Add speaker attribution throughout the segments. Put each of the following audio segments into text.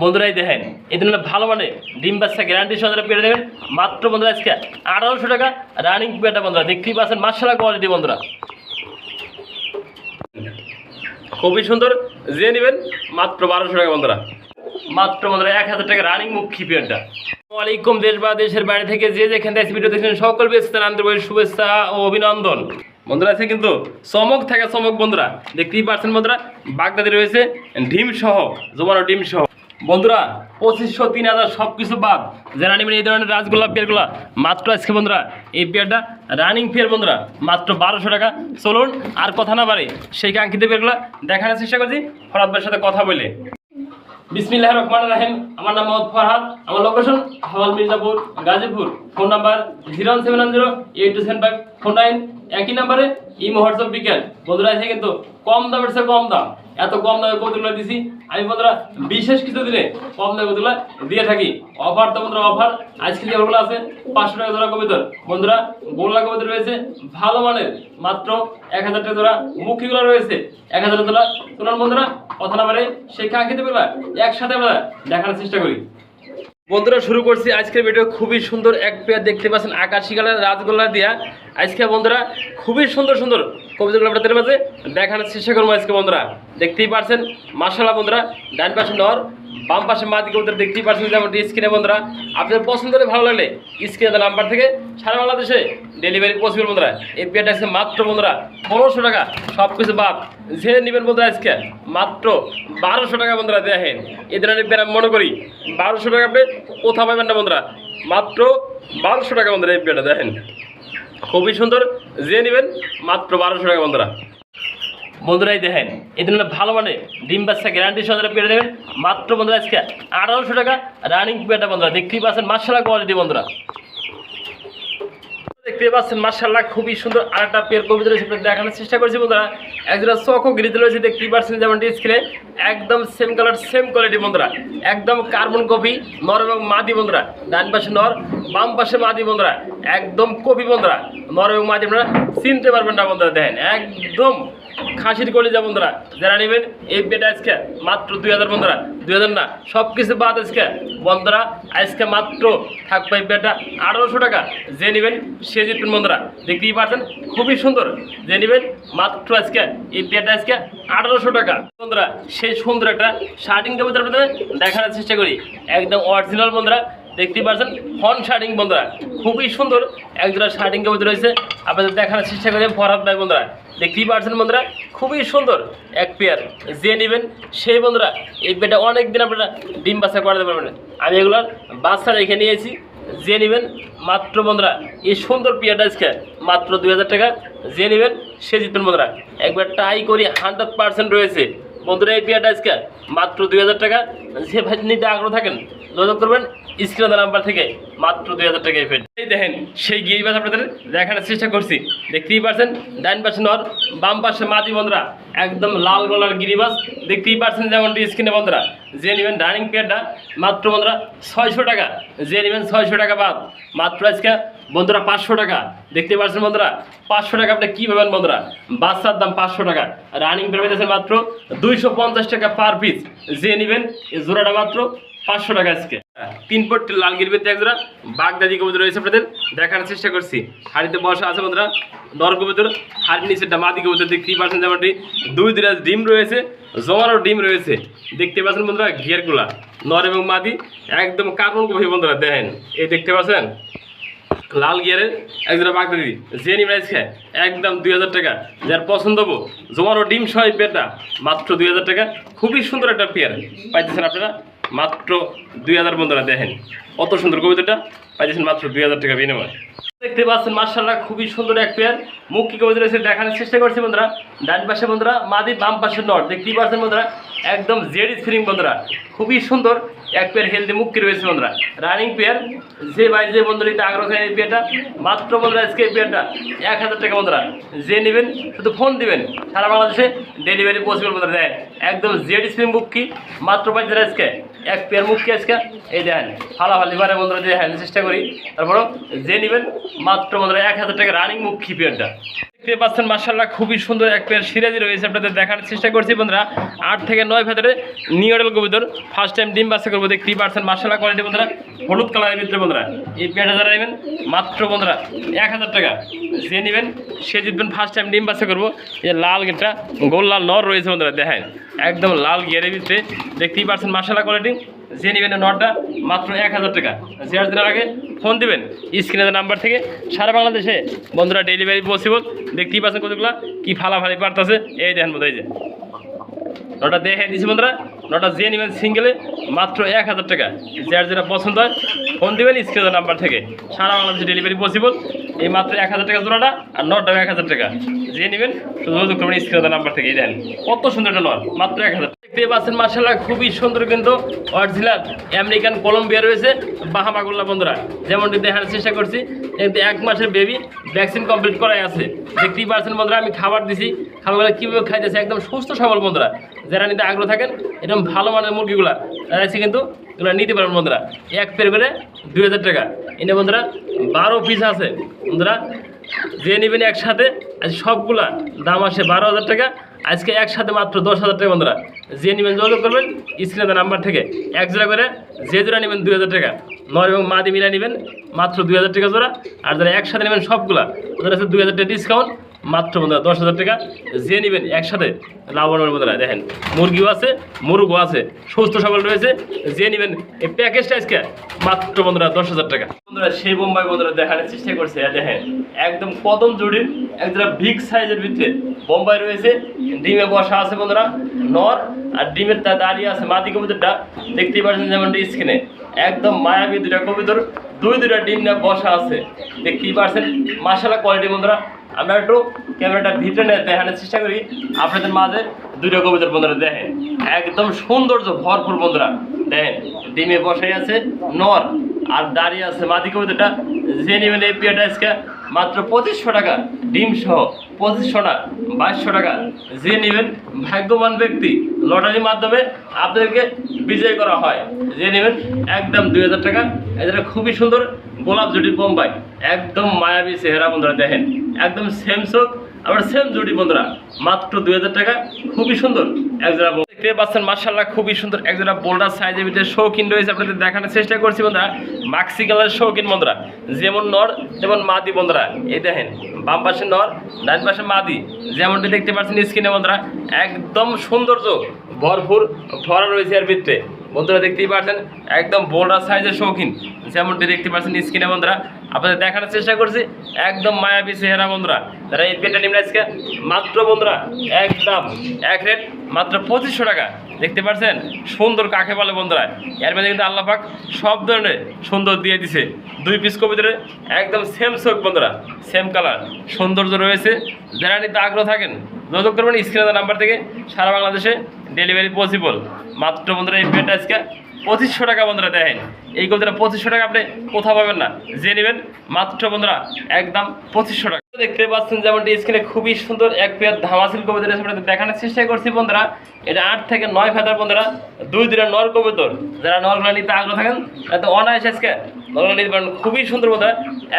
Speaker 1: বন্ধুরাই দেখেন এই জন্য ভালো মানে ডিম বাচ্চা গ্যারান্টি সহজে পেয়ে দেবেন মাত্র বন্ধুরা আজকে 1800 টাকা রানিং পেয়ারটা বন্ধুরা দেখতেই পাচ্ছেন মাশাআল্লাহ কোয়ালিটি বন্ধুরা খুবই সুন্দর যে নেবেন মাত্র 1200 টাকা বন্ধুরা মাত্র বন্ধুরা 1000 টাকা রানিং মুখী পেয়ারটা। আসসালামু আলাইকুম দেশ বা দেশের বাইরে থেকে যে যেখান থেকে ভিডিও দেখছেন সকল ব্যক্তিদের আন্তরিক শুভেচ্ছা ও অভিনন্দন। বন্ধুরা আছে কিন্তু চমক থাকে চমক বন্ধুরা দেখতেই পাচ্ছেন বন্ধুরা বাগদাদি রয়েছে ডিম সহ জমানো ডিম সহ বন্ধুরা 2500 3000 সব কিছু বাদ যারা নেবেন এই ধরনের রাজগোল্লা পেয়ারগুলো মাত্র আজকে বন্ধুরা এই পেয়ারটা রানিং পেয়ার বন্ধুরা মাত্র 1200 টাকা। চলুন আর কথা না বাড়ি সেই কাঙ্ক্ষিত পেয়ারগুলো দেখানোর চেষ্টা করছি ফরহাদ ভাইয়ের সাথে কথা বলে। বিসমিল্লাহির রহমানির রহিম। আমার নাম মোহাম্মদ ফরহাদ, আমার লোকেশন হাওয়াল মির্জাপুর গাজীপুর। Phone number 07102827549। একই নাম্বারে ইমো হোয়াটসঅ্যাপ বিকেল বন্ধুরা আছে কিন্তু কম দামের চেয়ে কম দাম এত কম দামে কবুতরগুলো দিছি আমি বন্ধুরা বিশেষ কিছু দিনে কম দামে কবুতরগুলো দিয়ে থাকি। অফার তো বন্ধুরা অফার আজকে যে যেগুলো আছে 500 টাকা জোড়া কবুতর বন্ধুরা গোল্লা কবুতর রয়েছে ভালো মানের মাত্র 1000 টাকা জোড়া মুখীগুলো রয়েছে 1000 জোড়া। তোমরা বন্ধুরা কথা না বাড়ে সেই কাঙ্ক্ষিত পেলা একসাথে আমরা দেখার চেষ্টা করি। বন্ধুরা শুরু করছি আজকের ভিডিও খুবই সুন্দর এক পেয়ার দেখতে পাচ্ছেন আকাশি কালার রাজগোল্লা দিয়া আজকে বন্ধুরা খুবই সুন্দর সুন্দর কবুতরগুলো আপনাদের মাঝে দেখানোর চেষ্টা করবো আজকে বন্ধুরা দেখতেই পাচ্ছেন মাশাআল্লাহ বন্ধুরা ডান পাশে নর বাম পাশে মাদি কবুতর দেখতেই পাচ্ছেন যেমন স্ক্রিনে বন্ধুরা আপনাদের পছন্দ হলে ভালো লাগলে স্ক্রিনে নাম্বার থেকে সারা বাংলাদেশে ডেলিভারি পসিবল বন্ধুরা। এই পেয়ারটা আজকে মাত্র বন্ধুরা 1500 টাকা সব কিছু বাদ যে নেবেন বন্ধুরা আজকে মাত্র 1200 টাকা বন্ধুরা দেখেন এই ধরনের পেয়ার আমি মনে করি 1200 টাকা আপনি কোথাও পাবেন না বন্ধুরা মাত্র 1200 টাকা বন্ধুরা এই পেয়ারটা দেখেন খুবই সুন্দর যে নেবেন মাত্র 1200 টাকা বন্ধুরা। বন্ধুরাই দেখেন এই জন্য ভালো মানে ডিম বাচ্চা গ্যারান্টি সহজে পেয়ে দেবেন মাত্র বন্ধুরা আজকে 1800 টাকা রানিং পেয়ারটা বন্ধুরা দেখতেই পাচ্ছেন মাশাআল্লাহ কোয়ালিটি বন্ধুরা দেখতে পাচ্ছেন মাশাআল্লাহ খুবই সুন্দর আরেকটা পেয়ার কবুতর দেখানোর চেষ্টা করছি বন্ধুরা একজোড়া চকো গ্রিতে রয়েছে দেখতেই পাচ্ছেন যেমন স্ক্রিনে একদম সেম কালার সেম কোয়ালিটি বন্ধুরা একদম কার্বন কপি নর এবং মাদি বন্ধুরা ডান পাশে নর বাম পাশে মাদি বন্ধুরা একদম কপি বন্ধুরা নর এবং মাদি আপনারা চিনতে পারবেন না বন্ধুরা দেখেন একদম খাসির কলিজা বন্ধুরা যারা নেবেন এই পেটা আজকে মাত্র 2000 বন্ধুরা 2000 না সব কিছু বাদ আজকে বন্ধুরা আজকে মাত্র থাকবে এই পেটা 1800 টাকা যে নেবেন সে জিতবেন বন্ধুরা দেখতেই পাচ্ছেন খুবই সুন্দর যে নেবেন মাত্র আজকে এই পেটা আজকে 1800 টাকা বন্ধুরা সেই সুন্দর একটা শার্টিং কবুতর আপনাদের দেখানোর চেষ্টা করি একদম অরিজিনাল বন্ধুরা দেখতেই পাচ্ছেন ফন শার্টিং বন্ধুরা খুবই সুন্দর একজোড়া শার্টিং কবুতর রয়েছে আপনাদের দেখানোর চেষ্টা করি ফরহাদ ভাই বন্ধুরা দেখতেই পাচ্ছেন বন্ধুরা খুবই সুন্দর এক পেয়ার যে নেবেন সেই বন্ধুরা এই পেয়ারটা অনেক দিন আপনারা ডিম বাচ্চা করাতে পারবেন আমি এগুলোর বাচ্চা রেখে নিয়েছি যে নেবেন মাত্র বন্ধুরা এই সুন্দর পেয়ারটা আজকে মাত্র 2000 টাকা যে নেবেন সে জিতবেন বন্ধুরা একবার ট্রাই করি 100% রয়েছে বন্ধুরা এই পেয়ারটা আজকে মাত্র 2000 টাকা যে ভাই নিতে আগ্রহ থাকেন যোগাযোগ করবেন স্ক্রিনে নাম্বার থেকে মাত্র 2000 টাকা এই পেয়ার দেখেন সেই গিরিবাস আপনাদের দেখানোর চেষ্টা করছি দেখতেই পাচ্ছেন ডান পাশে নর বাম পাশে মাদি বন্ধুরা একদম লাল গলার গিরিবাস দেখতেই পাচ্ছেন যেমন স্ক্রিনে বন্ধুরা যে নেবেন রানিং পেয়ারটা মাত্র বন্ধুরা 600 টাকা যে নেবেন 600 টাকা বাদ মাত্র আজকে বন্ধুরা 500 টাকা দেখতে পাচ্ছেন বন্ধুরা 500 টাকা আপনি কী পাবেন বন্ধুরা বাচ্চার দাম 500 টাকা রানিং পেয়ার পেয়েছেন মাত্র 250 টাকা পার পিস যে নেবেন এই জোড়াটা মাত্র 500 টাকা আজকে 3 পট্টি লাল গিরবিতে একজোড়া বাগদাদি কবুতর রয়েছে আপনাদের দেখানোর চেষ্টা করছি হাড়িতে বসা আছে বন্ধুরা নর কবুতর হাড়ির নিচেটা মাদি কবুতর দেখতেই পাচ্ছেন যেমনটি 2 ডিম রয়েছে জমানো ডিম রয়েছে দেখতে পাচ্ছেন বন্ধুরা ঘিয়ারগুলা নর এবং মাদি একদম কার্বন কপি বন্ধুরা দেখেন এই দেখতে পাচ্ছেন লাল গিয়ারের একজোড়া বাগদাদি যে নিম রাইস খায় একদম 2000 টাকা যার পছন্দ হবো জমানো ডিম সহ পেয়ারটা মাত্র 2000 টাকা খুবই সুন্দর একটা পেয়ার পাইতেছেন আপনারা মাত্র 2000 বন্ধুরা দেখেন কত সুন্দর কবিতাটা পাইতেছেন মাত্র 2000 টাকা বিনিময় দেখতে পাচ্ছেন মাশাআল্লাহ খুবই সুন্দর এক পেয়ার মুখী কবিতা রয়েছে দেখানোর চেষ্টা করছি বন্ধুরা ডান পাশে বন্ধুরা মাদি বাম পাশে নর দেখতেই পাচ্ছেন বন্ধুরা একদম জেড স্প্রিং বন্ধুরা খুবই সুন্দর এক পেয়ার হেলদি মুখী রয়েছে বন্ধুরা রানিং পেয়ার যে ভাই যে বন্ধুরা আগ্রহ এই পেয়ারটা মাত্র বন্ধুরা আজকে এই পেয়ারটা 1000 টাকা বন্ধুরা যে নেবেন শুধু ফোন দিবেন সারা বাংলাদেশে ডেলিভারি পসিবল বন্ধুরা দেন একদম জেড স্প্রিং মুখী মাত্র পাইছে আজকে এক পেয়ার মুখী আজকে এই দেখেন ফালাফালি বারে বন্ধুরা যে চেষ্টা করি তারপর যে নেবেন মাত্র বন্ধুরা 1000 টাকা রানিং মুখী পেয়ারটা দেখতে পাচ্ছেন মাশাআল্লাহ খুবই সুন্দর এক পেয়ার সিরাজি রয়েছে, আপনাদের দেখার চেষ্টা করছি বন্ধুরা। 8 থেকে 9 ভেতরে নিউ এডাল কবুতর, ফার্স্ট টাইম ডিম বাচ্চা করবো, দেখতেই পাচ্ছেন মাশাআল্লাহ কোয়ালিটি বন্ধুরা, হলুদ কালারের ভিতরে বন্ধুরা। এই পেয়ারটা যারা নেবেন মাত্র বন্ধুরা 1000 টাকা, যে নেবেন সে জিতবেন, ফার্স্ট টাইম ডিম বাচ্চা করবো। এই লাল গেটটা গোল লাল নর রয়েছে বন্ধুরা, দেখেন একদম লাল গিয়ারের ভিতরে, দেখতেই পাচ্ছেন মাশাআল্লাহ কোয়ালিটি। যে নেবেন নটটা মাত্র 1000 টাকা, শেয়ার দেওয়ার আগে ফোন দিবেন স্ক্রিনের নাম্বার থেকে। সারা বাংলাদেশে বন্ধুরা ডেলিভারি পসিবল। দেখতেই পাচ্ছেন কতগুলা কি ফালাফালি পারতেছে, এই দেখেন বোধ, এই যে নটা দেখে দিচ্ছি বন্ধুরা। নটা যে নেবেন সিঙ্গেলে মাত্র 1000 টাকা, যার যেটা পছন্দ হয় ফোন দেবেন স্ক্রিনের নাম্বার থেকে। সারা বাংলাদেশে ডেলিভারি পসিবল। এই মাত্র 1000 টাকা জোড়াটা, আর নটটা 1000 টাকা, যে নেবেন শুধু যোগাযোগ করবেন স্ক্রিনের নাম্বার থেকে। এই দেখেন কত সুন্দর একটা নট, মাত্র 1000। দেখতে পাচ্ছেন মাশাআল্লাহ খুবই সুন্দর কিন্তু অরিজিনাল আমেরিকান কলম্বিয়া রয়েছে, বাহামাগুল্লা বন্ধুরা, যেমনটি দেখার চেষ্টা করছি। কিন্তু 1 মাসের বেবি, ভ্যাকসিন কমপ্লিট করাই আছে। দেখতেই পাচ্ছেন বন্ধুরা, আমি খাবার দিছি, খাবারগুলো কীভাবে খাইতেছে, একদম সুস্থ সবল বন্ধুরা। যারা নিতে আগ্রহ থাকেন এরকম ভালো মানের মুরগিগুলা তারা আছে কিন্তু এগুলো নিতে পারেন বন্ধুরা। এক পেয়ার করে 2000 টাকা। এনে বন্ধুরা 12 পিস আছে বন্ধুরা, যে নেবেন একসাথে। আজ সবগুলা দাম আসে 12,000 টাকা, আজকে একসাথে মাত্র 10,000 টাকা বন্ধুরা। যে নেবেন যোগাযোগ করবেন স্ক্রিনের নাম্বার থেকে। এক জোড়া করে যে জোড়া নেবেন 2000 টাকা, নর এবং মাদি মিলা নেবেন মাত্র 2000 টাকা জোড়া। আর যারা একসাথে নেবেন সবগুলা ওদের আছে 2000 টাকা ডিসকাউন্ট, মাত্র বন্ধুরা 10,000 টাকা। যে নেবেন একসাথে লাভবান বন্ধুরা। দেখেন মুরগিও আছে, মুরগও আছে, সুস্থ সবল রয়েছে। যে নেবেন এই প্যাকেজটা আজকে মাত্র বন্ধুরা 10,000 টাকা। বন্ধুরা সেই বোম্বাই বন্ধুরা দেখানোর চেষ্টা করছে, দেখেন একদম কদম জুড়ির একজোড়া বিগ সাইজের ভিতরে বোম্বাই রয়েছে। ডিমে বসা আছে বন্ধুরা নর, আর ডিমের তা দাঁড়িয়ে আছে মাদি কবুতরটা, দেখতেই পাচ্ছেন যেমন স্ক্রিনে। একদম মায়াবী দুটা কবুতর, দুইটা ডিম না বসা আছে, দেখতেই পাচ্ছেন মাশাআল্লাহ কোয়ালিটি বন্ধুরা। আমরা একটু ক্যামেরাটা ভিতরে নিয়ে দেখানোর চেষ্টা করি আপনাদের মাঝে। দুইটা কবুতর বন্ধুরা দেখেন একদম সৌন্দর্য ভরপুর বন্ধুরা। দেখেন ডিমে বসাই আছে নর, আর দাঁড়িয়ে আছে মাদি কবুতরটা। যে নেবেন এই পেয়ারটা আজকে মাত্র 2500 টাকা, ডিম সহ 2500 না 2200 টাকা। যে নেবেন ভাগ্যবান ব্যক্তি, লটারির মাধ্যমে আপনাদেরকে বিজয় করা হয়। যে নেবেন একদম 2000 টাকা। এটা খুবই সুন্দর গোলাপ জুটি বোম্বাই, একদম মায়াবী চেহারা বন্ধুরা। দেখেন একদম সেম চোখ, আবার সেম জুটি বন্ধুরা, মাত্র 2000 টাকা। খুবই সুন্দর একজোড়া দেখতে পাচ্ছেন মাশাআল্লাহ খুবই সুন্দর একজোড়া বোল্ডার সাইজের ভিতরে শৌখিন রয়েছে, আপনাদের দেখানোর চেষ্টা করছি বন্ধুরা। মাক্সি কালার শৌখিন বন্ধুরা, যেমন নর তেমন মাদি বন্ধুরা। এই দেখেন বাম পাশে নর, ডান পাশে মাদি, যেমনটি দেখতে পাচ্ছেন স্ক্রিনে বন্ধুরা। একদম সৌন্দর্য ভরপুর ভরা রয়েছে এর ভিতরে বন্ধুরা, দেখতেই পাচ্ছেন একদম বোল্ডার সাইজের শৌখিন, যেমনটি দেখতে পাচ্ছেন স্ক্রিনে বন্ধুরা। আপনাদের দেখানোর চেষ্টা করছি একদম মায়াবী চেহারা বন্ধুরা। তারা এই পেটা নিবেন আজকে মাত্র বন্ধুরা একদম এক রেট, মাত্র 2500 টাকা। দেখতে পাচ্ছেন সুন্দর কাকে বলে বন্ধুরা। এর মধ্যে কিন্তু আল্লাহ পাক সব ধরনের সুন্দর দিয়ে দিছে। 2 পিস কবিতরে একদম সেম চোখ বন্ধুরা, সেম কালার, সৌন্দর্য রয়েছে। যারা নিতে আগ্রহ থাকেন যোগাযোগ করবেন স্ক্রিনের নাম্বার থেকে। সারা বাংলাদেশে ডেলিভারি পসিবল। মাত্র বন্ধুরা এই পেটা আজকে 2500 টাকা বন্ধুরা। দেখেন এই কবিতাটা 2500 টাকা আপনি কোথাও পাবেন না, যে নেবেন মাত্র বন্ধুরা একদম 2500 টাকা। দেখতে পাচ্ছেন যেমনটি স্ক্রিনে খুবই সুন্দর এক পেয়ার ধামাসিল কবুতর আপনাদের দেখানোর চেষ্টা করছি বন্ধুরা। এটা 8 থেকে 9 ফেদার বন্ধুরা, দুইটা নর কবুতর। যারা নরগুলা নিতে আগ্রহ থাকেন এত অনায়াস আজকে নরগুলা নিতে পারেন। খুবই সুন্দর বন্ধুরা,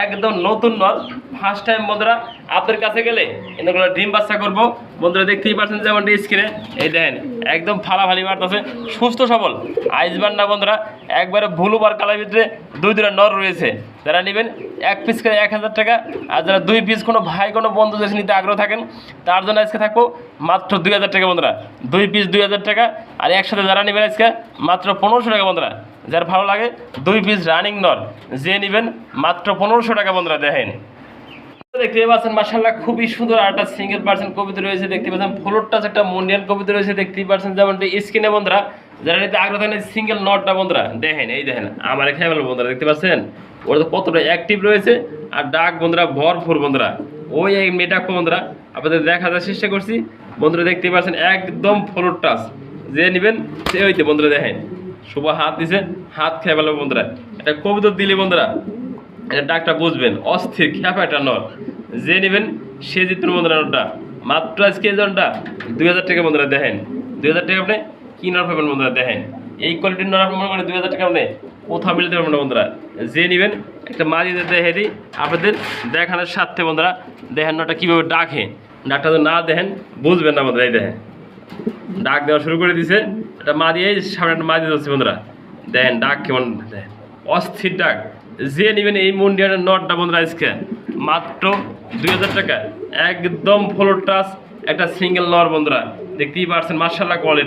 Speaker 1: একদম নতুন নর, ফার্স্ট টাইম বন্ধুরা আপনার কাছে গেলে এগুলো ডিম বাচ্চা করবো বন্ধুরা। দেখতেই পাচ্ছেন যেমনটি স্ক্রিনে, এই দেখেন একদম ফালাফালি মারতেছে, সুস্থ সবল আইসবার না বন্ধুরা। একবারে ভুলুবার কালার ভিতরে দুইটা নর রয়েছে। যারা নেবেন এক পিস করে 1000 টাকা, আর যারা 2 পিস কোনো ভাই কোনো বন্ধু যদি নিতে আগ্রহ থাকেন তার জন্য আজকে থাকবো মাত্র 2000 টাকা বন্ধুরা। 2 পিস 2000 টাকা, আর একসাথে যারা নেবেন আজকে মাত্র 1500 টাকা বন্ধুরা। যার ভালো লাগে 2 পিস রানিং নর, যে নেবেন মাত্র 1500 টাকা বন্ধুরা। দেখেন দেখতে পাচ্ছেন মাশাআল্লাহ খুবই সুন্দর আরেকটা সিঙ্গেল পার্সেন্ট কবিতা রয়েছে। দেখতে পাচ্ছেন ফ্লোর টাচ একটা মুন্ডিয়ান কবিতা রয়েছে, দেখতেই পাচ্ছেন যেমনটি স্ক্রিনে বন্ধুরা। যারা নিতে আগ্রহ থাকেন সিঙ্গেল নটটা বন্ধুরা দেখেন, এই দেখেন আমার খেয়ে বলবো বন্ধুরা। দেখতে পাচ্ছেন ওটা কতটা অ্যাক্টিভ রয়েছে, আর ডাক বন্ধুরা ভরপুর বন্ধুরা। ওই এই মেয়েটা বন্ধুরা আপনাদের দেখার চেষ্টা করছি বন্ধুরা। দেখতেই পাচ্ছেন একদম ফ্লোর টাচ, যে নেবেন সে হইতে বন্ধুরা। দেখেন শুভ হাত দিছে, হাত খেয়ে ফেলবো বন্ধুরা। এটা কবিতা দিলে বন্ধুরা এটা ডাকটা বুঝবেন, অস্থির খ্যাপা একটা নর। যে নেবেন সে জিতবেন বন্ধুরা। নটটা মাত্র আজকে এই জনটা 2000 টাকা বন্ধুরা। দেখেন 2000 টাকা আপনি কি নর পাবেন বন্ধুরা। দেখেন এই কোয়ালিটির নর আপনি মনে করেন 2000 টাকা আপনি কোথাও মিলতে পারবো না বন্ধুরা। যে নেবেন একটা মাঝে দেখে দিই আপনাদের দেখানোর সাথে বন্ধুরা। দেখেন নটা কীভাবে ডাকে, ডাকটা যদি না দেখেন বুঝবেন না বন্ধুরা। এই দেখেন ডাক দেওয়া শুরু করে দিছে, এটা মা দিয়ে সামনে একটা মা দিয়ে ধরছে বন্ধুরা। দেখেন ডাক কেমন, দেখেন অস্থির ডাক। যে নেবেন এই মুন্ডিয়ানের নটটা বন্ধুরা আজকে মাত্র 2000 টাকা, একদম ফ্লোর টাচ একটা সিঙ্গেল নর বন্ধুরা। দেখতেই পারছেন মার্শাল্লাহ কোয়ালিটি।